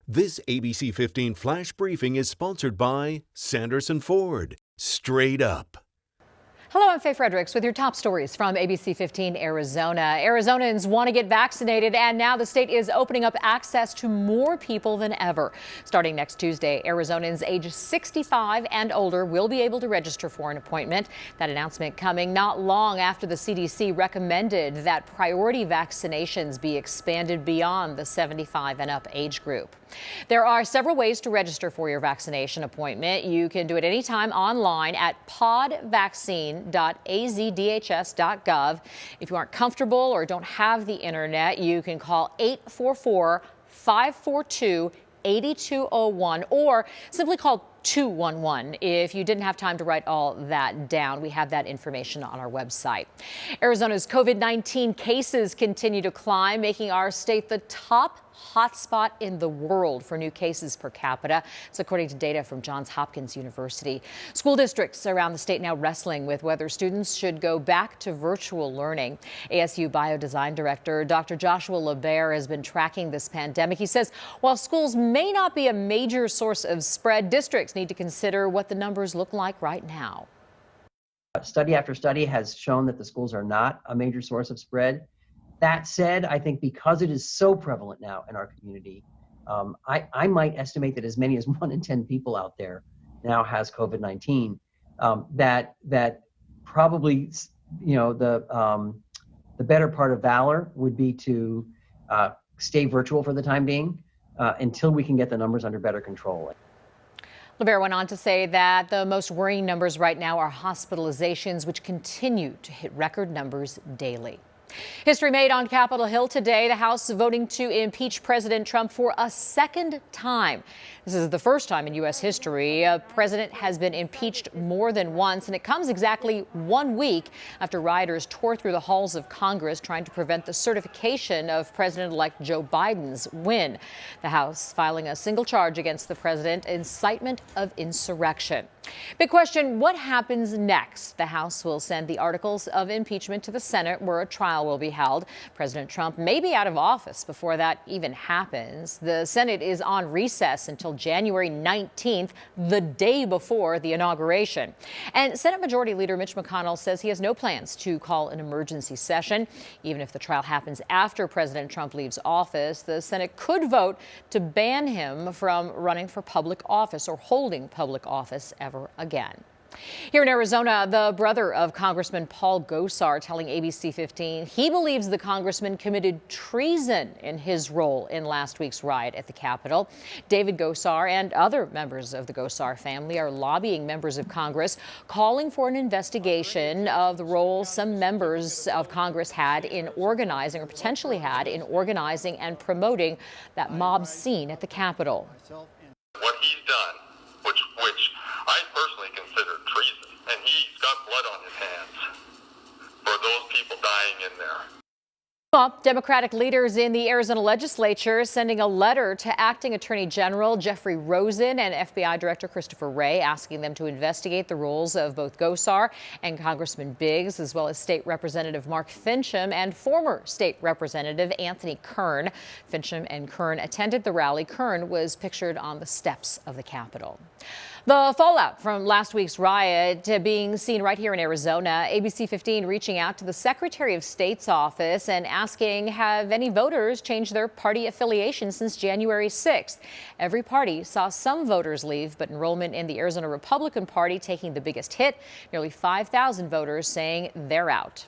This ABC 15 Flash Briefing is sponsored by Sanderson Ford. Straight up. Hello, I'm Faye Fredericks with your top stories from ABC 15 Arizona. Arizonans want to get vaccinated, and now the state is opening up access to more people than ever. Starting next Tuesday, Arizonans age 65 and older will be able to register for an appointment. That announcement coming not long after the CDC recommended that priority vaccinations be expanded beyond the 75 and up age group. There are several ways to register for your vaccination appointment. You can do it anytime online at podvaccine.azdhs.gov. If you aren't comfortable or don't have the internet, you can call 844-542-8201 or simply call 211 if you didn't have time to write all that down. We have that information on our website. Arizona's COVID-19 cases continue to climb, making our state the top hotspot in the world for new cases per capita. It's according to data from Johns Hopkins University. School districts around the state now wrestling with whether students should go back to virtual learning. ASU Biodesign Director Dr. Joshua LeBaire has been tracking this pandemic. He says while schools may not be a major source of spread, districts need to consider what the numbers look like right now. Study after study has shown that the schools are not a major source of spread. That said, I think because it is so prevalent now in our community, I might estimate that as many as 1 in 10 people out there now has COVID-19. That probably, the better part of valor would be to stay virtual for the time being until we can get the numbers under better control. LeBaire went on to say that the most worrying numbers right now are hospitalizations, which continue to hit record numbers daily. History made on Capitol Hill today. The House voting to impeach President Trump for a second time. This is the first time in U.S. history a president has been impeached more than once, and it comes exactly 1 week after rioters tore through the halls of Congress trying to prevent the certification of President-elect Joe Biden's win. The House filing a single charge against the president, incitement of insurrection. Big question, what happens next? The House will send the articles of impeachment to the Senate, where a trial will be held. President Trump may be out of office before that even happens. The Senate is on recess until January 19th, the day before the inauguration. And Senate Majority Leader Mitch McConnell says he has no plans to call an emergency session. Even if the trial happens after President Trump leaves office, the Senate could vote to ban him from running for public office or holding public office ever again. Here in Arizona, the brother of Congressman Paul GOSAR telling ABC 15 he believes the congressman committed treason in his role in last week's riot at the Capitol. David GOSAR and other members of the GOSAR family are lobbying members of Congress, calling for an investigation of the role some members of Congress had in organizing, or potentially had in organizing and promoting that mob scene at the Capitol. What he's done, which I personally consider treason, and he's got blood on his hands for those people dying in there. Well, Democratic leaders in the Arizona legislature sending a letter to Acting Attorney General Jeffrey Rosen and FBI Director Christopher Wray, asking them to investigate the roles of both GOSAR and Congressman Biggs, as well as State Representative Mark Fincham and former State Representative Anthony Kern. Fincham and Kern attended the rally. Kern was pictured on the steps of the Capitol. The fallout from last week's riot being seen right here in Arizona. ABC 15 reaching out to the Secretary of State's office and asking, have any voters changed their party affiliation since January 6th? Every party saw some voters leave, but enrollment in the Arizona Republican Party taking the biggest hit. Nearly 5,000 voters saying they're out.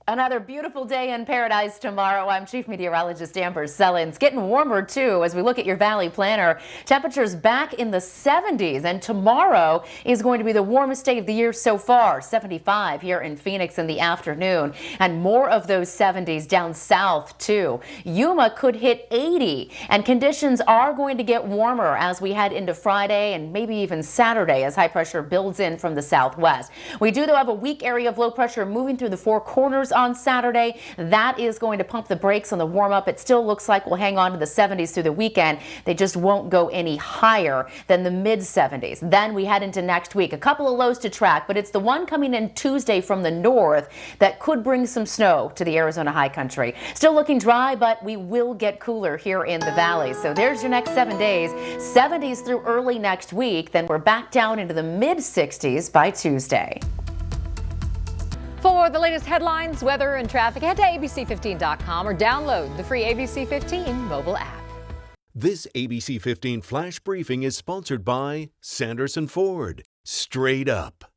Another beautiful day in paradise tomorrow. I'm Chief Meteorologist Amber Sullins. Getting warmer, too, as we look at your Valley Planner. Temperatures back in the 70s, and tomorrow is going to be the warmest day of the year so far. 75 here in Phoenix in the afternoon, and more of those 70s down south, too. Yuma could hit 80, and conditions are going to get warmer as we head into Friday and maybe even Saturday as high pressure builds in from the southwest. We do, though, have a weak area of low pressure moving through the four corners on Saturday. That is going to pump the brakes on the warm up. It still looks like we'll hang on to the 70s through the weekend. They just won't go any higher than the mid 70s. Then we head into next week. A couple of lows to track, but it's the one coming in Tuesday from the north that could bring some snow to the Arizona high country. Still looking dry, but we will get cooler here in the valley. So there's your next 7 days. 70s through early next week. Then we're back down into the mid 60s by Tuesday. For the latest headlines, weather, and traffic, head to ABC15.com or download the free ABC15 mobile app. This ABC 15 Flash Briefing is sponsored by Sanderson Ford. Straight up.